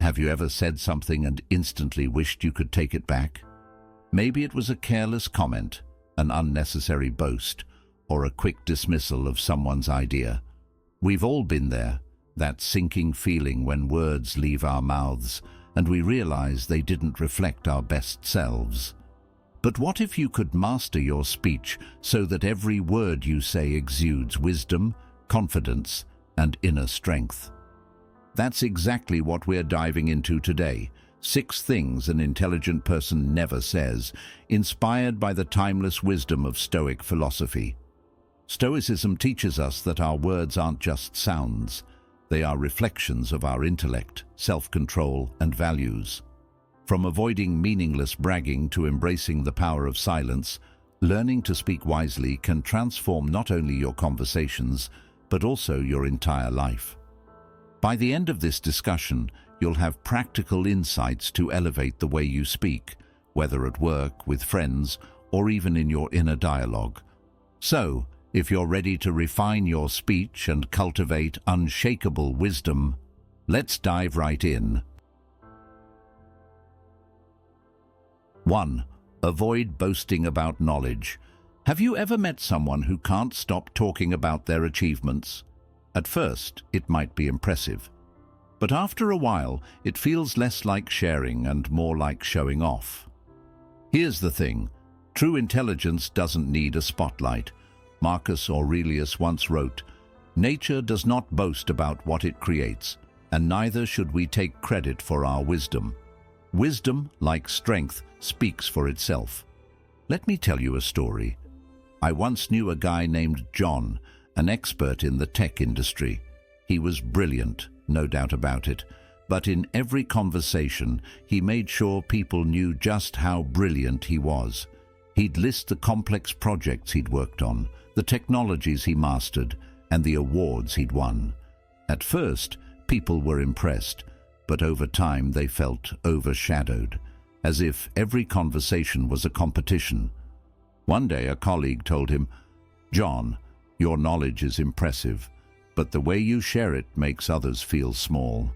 Have you ever said something and instantly wished you could take it back? Maybe it was a careless comment, an unnecessary boast, or a quick dismissal of someone's idea. We've all been there, that sinking feeling when words leave our mouths and we realize they didn't reflect our best selves. But what if you could master your speech so that every word you say exudes wisdom, confidence, and inner strength? That's exactly what we're diving into today. 6 things an intelligent person never says, inspired by the timeless wisdom of Stoic philosophy. Stoicism teaches us that our words aren't just sounds. They are reflections of our intellect, self-control, and values. From avoiding meaningless bragging to embracing the power of silence, learning to speak wisely can transform not only your conversations, but also your entire life. By the end of this discussion, you'll have practical insights to elevate the way you speak, whether at work, with friends, or even in your inner dialogue. So, if you're ready to refine your speech and cultivate unshakable wisdom, let's dive right in. 1. Avoid boasting about knowledge. Have you ever met someone who can't stop talking about their achievements? At first, it might be impressive. But after a while, it feels less like sharing and more like showing off. Here's the thing. True intelligence doesn't need a spotlight. Marcus Aurelius once wrote, "Nature does not boast about what it creates, and neither should we take credit for our wisdom. Wisdom, like strength, speaks for itself." Let me tell you a story. I once knew a guy named John, an expert in the tech industry. He was brilliant, no doubt about it, but in every conversation, he made sure people knew just how brilliant he was. He'd list the complex projects he'd worked on, the technologies he mastered, and the awards he'd won. At first, people were impressed, but over time they felt overshadowed, as if every conversation was a competition. One day a colleague told him, "John, your knowledge is impressive, but the way you share it makes others feel small."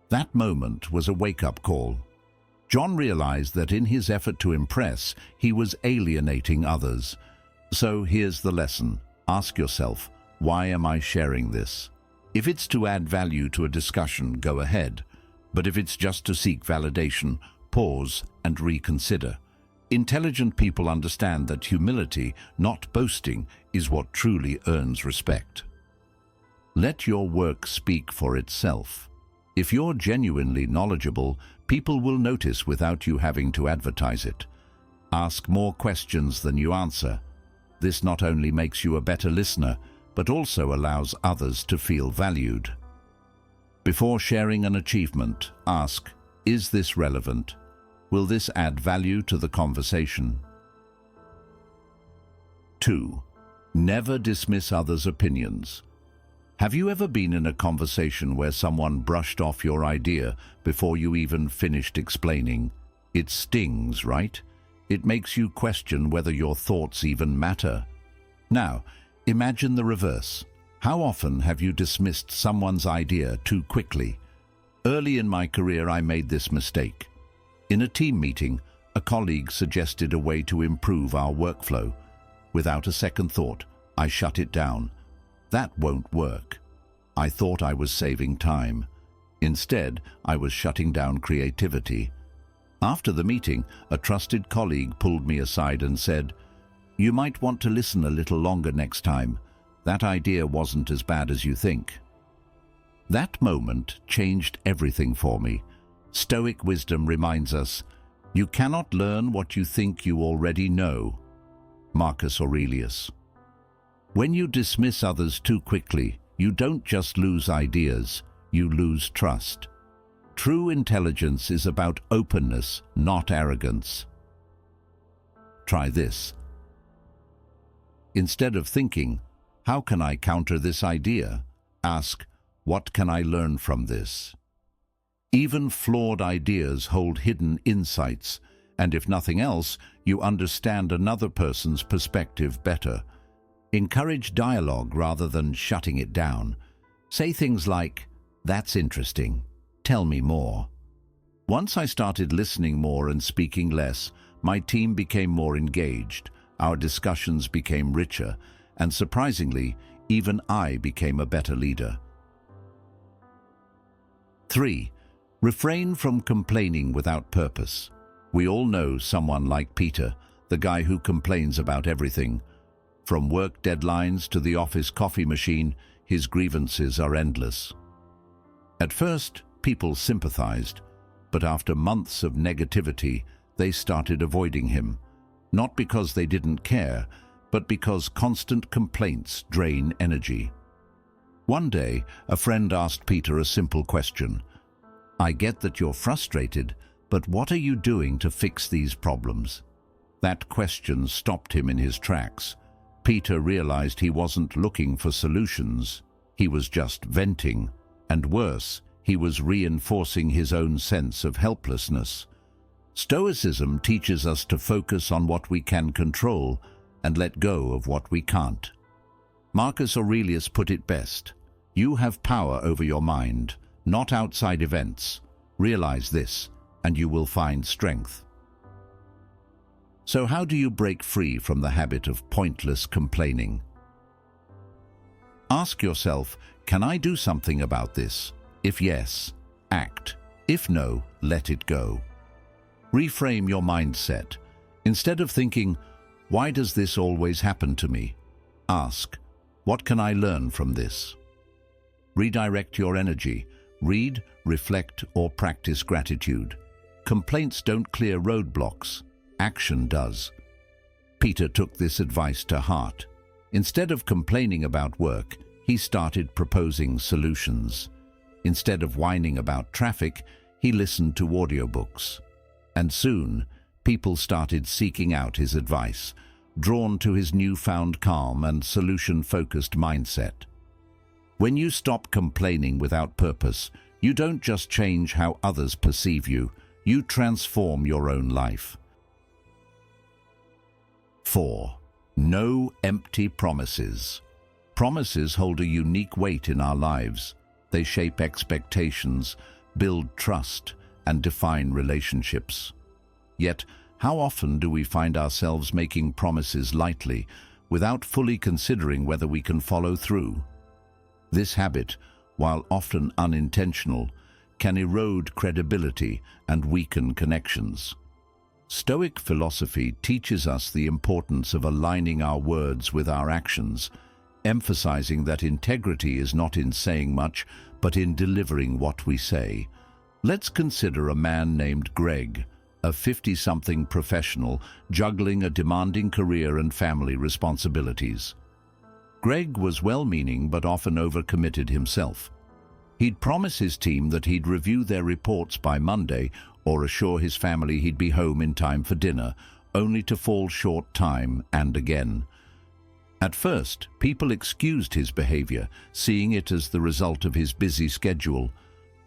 That moment was a wake-up call. John realized that in his effort to impress, he was alienating others. So here's the lesson. Ask yourself, why am I sharing this? If it's to add value to a discussion, go ahead. But if it's just to seek validation, pause and reconsider. Intelligent people understand that humility, not boasting, is what truly earns respect. Let your work speak for itself. If you're genuinely knowledgeable, people will notice without you having to advertise it. Ask more questions than you answer. This not only makes you a better listener, but also allows others to feel valued. Before sharing an achievement, ask, is this relevant? Will this add value to the conversation? 2. Never dismiss others' opinions. Have you ever been in a conversation where someone brushed off your idea before you even finished explaining? It stings, right? It makes you question whether your thoughts even matter. Now, imagine the reverse. How often have you dismissed someone's idea too quickly? Early in my career, I made this mistake. In a team meeting, a colleague suggested a way to improve our workflow. Without a second thought, I shut it down. That won't work. I thought I was saving time. Instead, I was shutting down creativity. After the meeting, a trusted colleague pulled me aside and said, "You might want to listen a little longer next time. That idea wasn't as bad as you think." That moment changed everything for me. Stoic wisdom reminds us, you cannot learn what you think you already know. Marcus Aurelius. When you dismiss others too quickly, you don't just lose ideas, you lose trust. True intelligence is about openness, not arrogance. Try this. Instead of thinking, how can I counter this idea? Ask, what can I learn from this? Even flawed ideas hold hidden insights, and if nothing else, you understand another person's perspective better. Encourage dialogue rather than shutting it down. Say things like, "That's interesting. Tell me more. Once I started listening more and speaking less, my team became more engaged, our discussions became richer, and surprisingly, even I became a better leader. 3. Refrain from complaining without purpose. We all know someone like Peter, the guy who complains about everything. From work deadlines to the office coffee machine, his grievances are endless. At first, people sympathized, but after months of negativity, they started avoiding him. Not because they didn't care, but because constant complaints drain energy. One day, a friend asked Peter a simple question. "I get that you're frustrated, but what are you doing to fix these problems?" That question stopped him in his tracks. Peter realized he wasn't looking for solutions. He was just venting, and worse, he was reinforcing his own sense of helplessness. Stoicism teaches us to focus on what we can control and let go of what we can't. Marcus Aurelius put it best: "You have power over your mind, not outside events. Realize this, and you will find strength." So how do you break free from the habit of pointless complaining? Ask yourself, can I do something about this? If yes, act. If no, let it go. Reframe your mindset. Instead of thinking, "Why does this always happen to me?" ask, "What can I learn from this?" Redirect your energy. Read, reflect, or practice gratitude. Complaints don't clear roadblocks. Action does. Peter took this advice to heart. Instead of complaining about work, he started proposing solutions. Instead of whining about traffic, he listened to audiobooks. And soon, people started seeking out his advice, drawn to his newfound calm and solution-focused mindset. When you stop complaining without purpose, you don't just change how others perceive you, you transform your own life. 4. No empty promises. Promises hold a unique weight in our lives. They shape expectations, build trust, and define relationships. Yet, how often do we find ourselves making promises lightly, without fully considering whether we can follow through? This habit, while often unintentional, can erode credibility and weaken connections. Stoic philosophy teaches us the importance of aligning our words with our actions, emphasizing that integrity is not in saying much, but in delivering what we say. Let's consider a man named Greg, a 50-something professional juggling a demanding career and family responsibilities. Greg was well-meaning but often overcommitted himself. He'd promise his team that he'd review their reports by Monday or assure his family he'd be home in time for dinner, only to fall short time and again. At first, people excused his behavior, seeing it as the result of his busy schedule.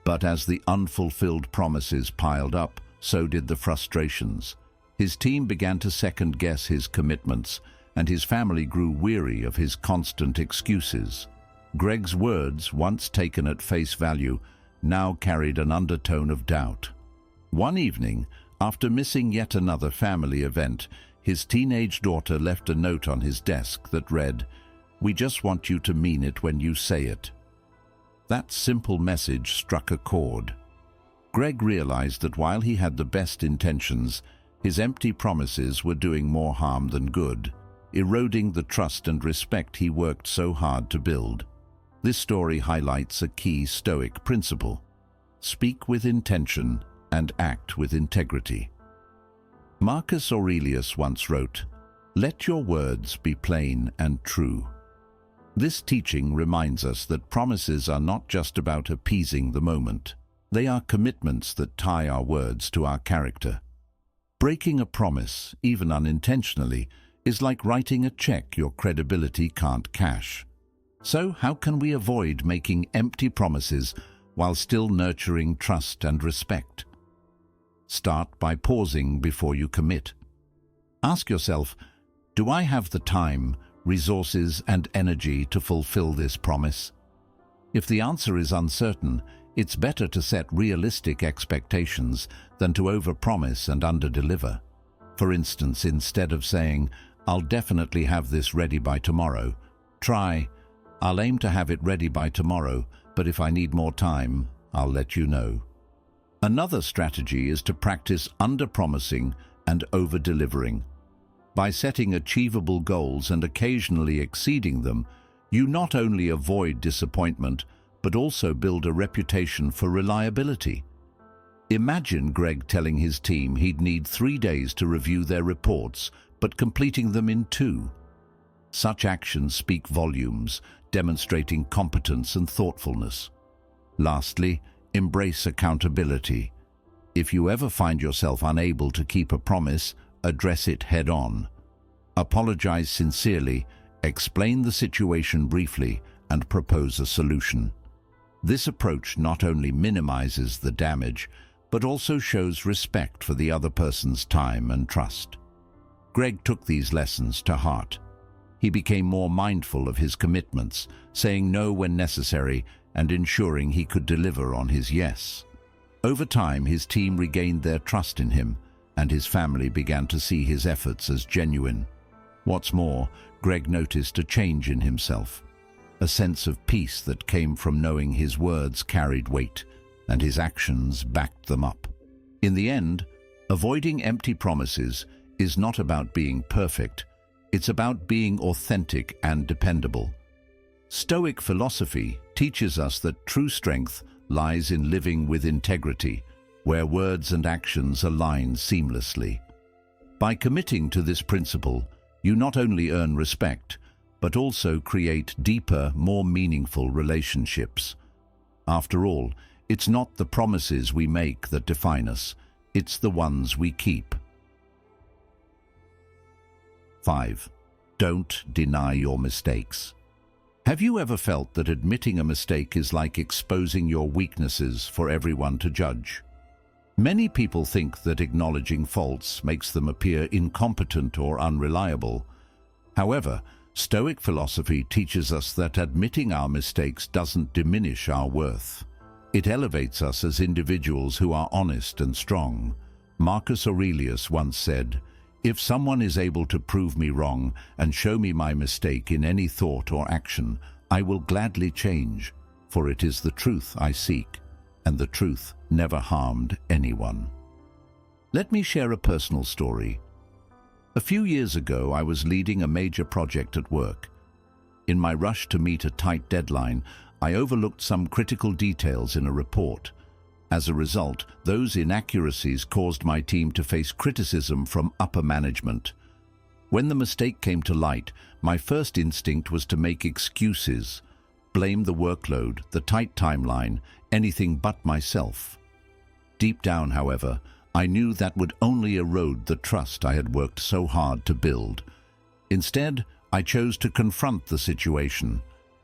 But as the unfulfilled promises piled up, so did the frustrations. His team began to second-guess his commitments, and his family grew weary of his constant excuses. Greg's words, once taken at face value, now carried an undertone of doubt. One evening, after missing yet another family event, his teenage daughter left a note on his desk that read, "We just want you to mean it when you say it." That simple message struck a chord. Greg realized that while he had the best intentions, his empty promises were doing more harm than good, eroding the trust and respect he worked so hard to build. This story highlights a key Stoic principle: speak with intention and act with integrity. Marcus Aurelius once wrote, "Let your words be plain and true." This teaching reminds us that promises are not just about appeasing the moment. They are commitments that tie our words to our character. Breaking a promise, even unintentionally, is like writing a check your credibility can't cash. So how can we avoid making empty promises while still nurturing trust and respect? Start by pausing before you commit. Ask yourself, do I have the time, resources, and energy to fulfill this promise? If the answer is uncertain, It's better to set realistic expectations than to overpromise and underdeliver. For instance, instead of saying, "I'll definitely have this ready by tomorrow," try, "I'll aim to have it ready by tomorrow, but if I need more time, I'll let you know." Another strategy is to practice underpromising and over-delivering. By setting achievable goals and occasionally exceeding them, you not only avoid disappointment, but also build a reputation for reliability. Imagine Greg telling his team he'd need 3 days to review their reports, but completing them in 2. Such actions speak volumes, demonstrating competence and thoughtfulness. Lastly, embrace accountability. If you ever find yourself unable to keep a promise, address it head-on. Apologize sincerely, explain the situation briefly, and propose a solution. This approach not only minimizes the damage, but also shows respect for the other person's time and trust. Greg took these lessons to heart. He became more mindful of his commitments, saying no when necessary and ensuring he could deliver on his yes. Over time, his team regained their trust in him, and his family began to see his efforts as genuine. What's more, Greg noticed a change in himself, a sense of peace that came from knowing his words carried weight and his actions backed them up. In the end, avoiding empty promises is not about being perfect, it's about being authentic and dependable. Stoic philosophy teaches us that true strength lies in living with integrity, where words and actions align seamlessly. By committing to this principle, you not only earn respect, but also create deeper, more meaningful relationships. After all, it's not the promises we make that define us, it's the ones we keep. 5. Don't deny your mistakes. Have you ever felt that admitting a mistake is like exposing your weaknesses for everyone to judge? Many people think that acknowledging faults makes them appear incompetent or unreliable. However, Stoic philosophy teaches us that admitting our mistakes doesn't diminish our worth. It elevates us as individuals who are honest and strong. Marcus Aurelius once said, "If someone is able to prove me wrong and show me my mistake in any thought or action, I will gladly change, for it is the truth I seek, and the truth never harmed anyone." Let me share a personal story. A few years ago, I was leading a major project at work. In my rush to meet a tight deadline, I overlooked some critical details in a report. As a result, those inaccuracies caused my team to face criticism from upper management. When the mistake came to light, my first instinct was to make excuses, blame the workload, the tight timeline, anything but myself. Deep down, however, I knew that would only erode the trust I had worked so hard to build. Instead, I chose to confront the situation.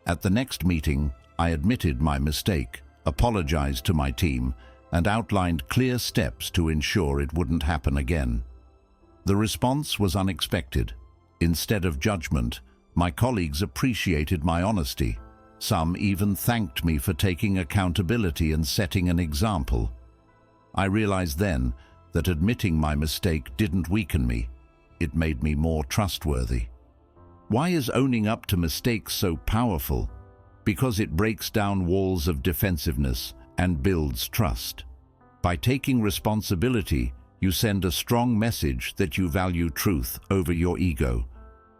At the next meeting, I admitted my mistake, apologized to my team, and outlined clear steps to ensure it wouldn't happen again. The response was unexpected. Instead of judgment, my colleagues appreciated my honesty. Some even thanked me for taking accountability and setting an example. I realized then that admitting my mistake didn't weaken me. It made me more trustworthy. Why is owning up to mistakes so powerful? Because it breaks down walls of defensiveness and builds trust. By taking responsibility, you send a strong message that you value truth over your ego.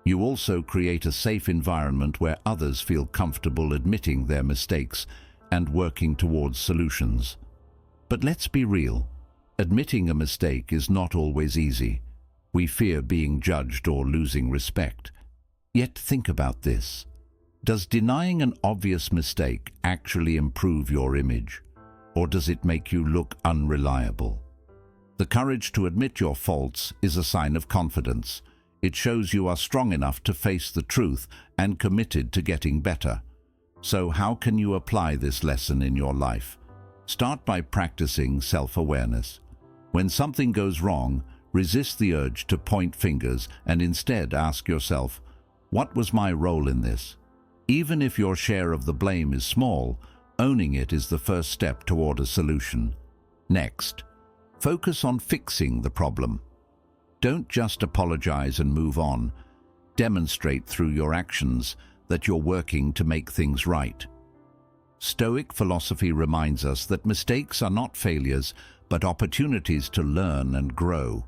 You also create a safe environment where others feel comfortable admitting their mistakes and working towards solutions. But let's be real. Admitting a mistake is not always easy. We fear being judged or losing respect. Yet think about this. Does denying an obvious mistake actually improve your image, or does it make you look unreliable? The courage to admit your faults is a sign of confidence. It shows you are strong enough to face the truth and committed to getting better. So how can you apply this lesson in your life? Start by practicing self-awareness. When something goes wrong, resist the urge to point fingers and instead ask yourself, what was my role in this? Even if your share of the blame is small, Owning it is the first step toward a solution. Next, focus on fixing the problem. Don't just apologize and move on. Demonstrate through your actions that you're working to make things right. Stoic philosophy reminds us that mistakes are not failures, but opportunities to learn and grow.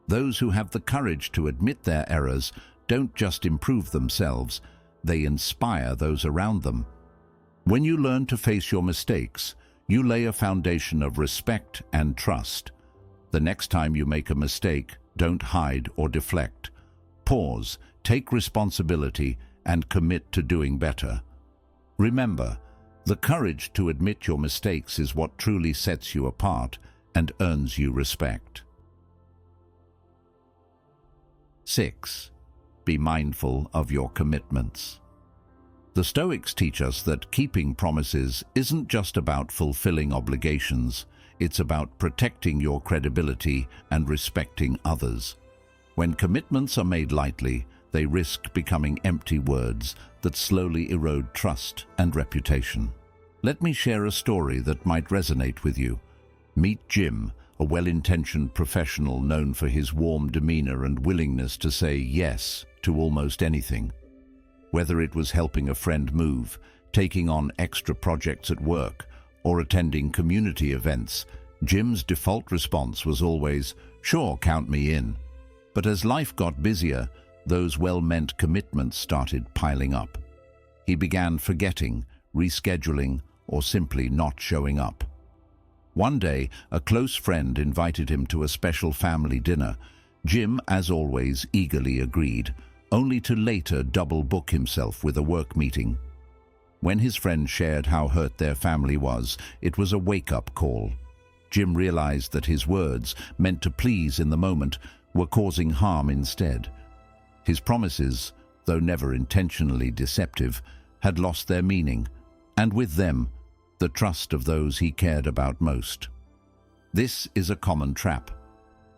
Those who have the courage to admit their errors don't just improve themselves, they inspire those around them. When you learn to face your mistakes, you lay a foundation of respect and trust. The next time you make a mistake, don't hide or deflect. Pause, take responsibility, and commit to doing better. Remember, the courage to admit your mistakes is what truly sets you apart and earns you respect. 6. Be mindful of your commitments. The Stoics teach us that keeping promises isn't just about fulfilling obligations, it's about protecting your credibility and respecting others. When commitments are made lightly, they risk becoming empty words that slowly erode trust and reputation. Let me share a story that might resonate with you. Meet Jim, a well-intentioned professional known for his warm demeanor and willingness to say yes to almost anything. Whether it was helping a friend move, taking on extra projects at work, or attending community events, Jim's default response was always, "Sure, count me in." But as life got busier, those well-meant commitments started piling up. He began forgetting, rescheduling, or simply not showing up. One day, a close friend invited him to a special family dinner. Jim, as always, eagerly agreed, only to later double-book himself with a work meeting. When his friend shared how hurt their family was, it was a wake-up call. Jim realized that his words, meant to please in the moment, were causing harm instead. His promises, though never intentionally deceptive, had lost their meaning, and with them, the trust of those he cared about most. This is a common trap.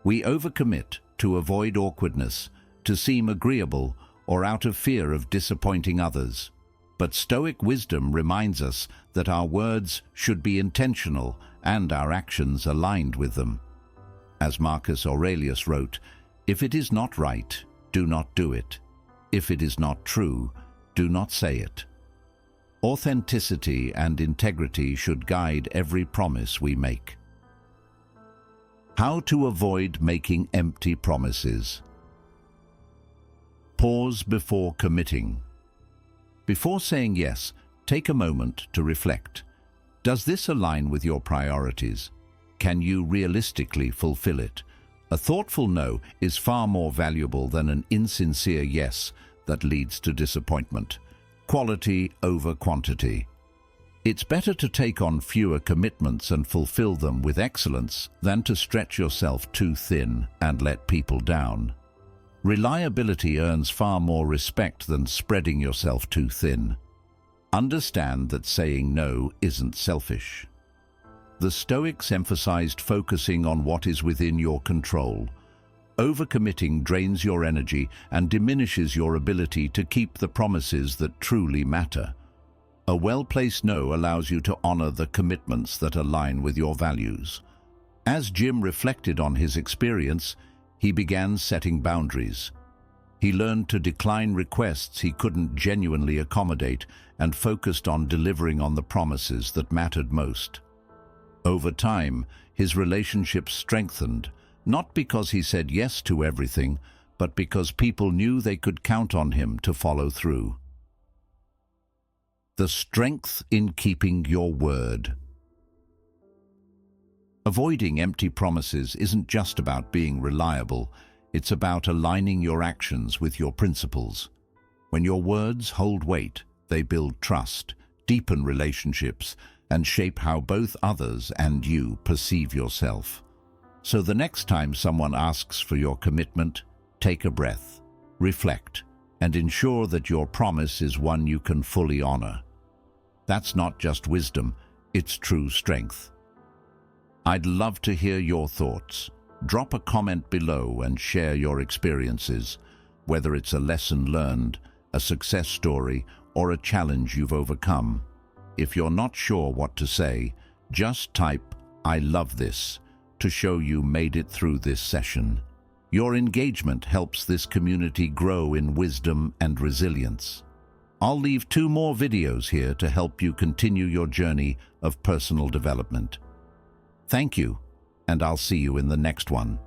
We overcommit to avoid awkwardness, to seem agreeable, or out of fear of disappointing others. But Stoic wisdom reminds us that our words should be intentional and our actions aligned with them. As Marcus Aurelius wrote, "If it is not right, do not do it. If it is not true, do not say it." Authenticity and integrity should guide every promise we make. How to avoid making empty promises. Pause before committing. Before saying yes, take a moment to reflect. Does this align with your priorities? Can you realistically fulfill it? A thoughtful no is far more valuable than an insincere yes that leads to disappointment. Quality over quantity. It's better to take on fewer commitments and fulfill them with excellence than to stretch yourself too thin and let people down. Reliability earns far more respect than spreading yourself too thin. Understand that saying no isn't selfish. The Stoics emphasized focusing on what is within your control. Overcommitting drains your energy and diminishes your ability to keep the promises that truly matter. A well-placed no allows you to honor the commitments that align with your values. As Jim reflected on his experience, he began setting boundaries. He learned to decline requests he couldn't genuinely accommodate and focused on delivering on the promises that mattered most. Over time, his relationships strengthened, not because he said yes to everything, but because people knew they could count on him to follow through. The strength in keeping your word. Avoiding empty promises isn't just about being reliable, it's about aligning your actions with your principles. When your words hold weight, they build trust, deepen relationships, and shape how both others and you perceive yourself. So the next time someone asks for your commitment, take a breath, reflect, and ensure that your promise is one you can fully honor. That's not just wisdom, it's true strength. I'd love to hear your thoughts. Drop a comment below and share your experiences, whether it's a lesson learned, a success story, or a challenge you've overcome. If you're not sure what to say, just type "I love this" to show you made it through this session. Your engagement helps this community grow in wisdom and resilience. I'll leave 2 more videos here to help you continue your journey of personal development. Thank you, and I'll see you in the next one.